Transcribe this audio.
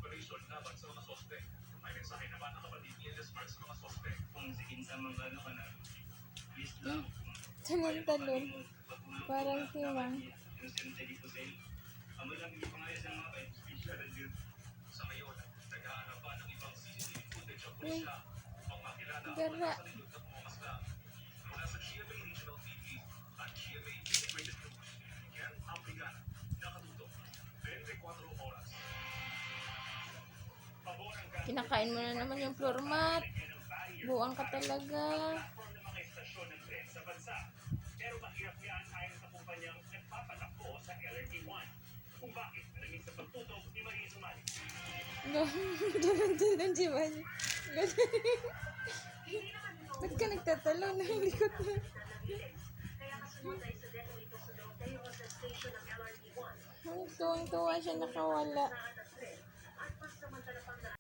operasyon laban sa mga sospek. May mensahe naman ang kapatid ni Smart sa mga sospek. Kung sigin sa mga ano ka na, please lang. Talon-talon. Parang tiwang. Amo lang hindi pa ngayon sa mga special review. Sa ngayon, naghahanap pa ng ibang CCTV footage ang pulisya. Ang makilala Gara. sa nilog na pumamasla. Mula sa GMA Regional TV at GMA Integrated News. Yan ang brigada. Nakatutok. 24 oras. Kinakain mo na naman yung floor mat. Buang ka talaga. Pero mahirap yan ayon sa kumpanyang nagpapatakbo sa LRT1. Kung bakit nalaging sa pagtutok ni Marie Sumali. Talon-talon si Manny. Ba't ka nagtatalo? Nahilikot na. Tuwang-tuwa siya nakawala.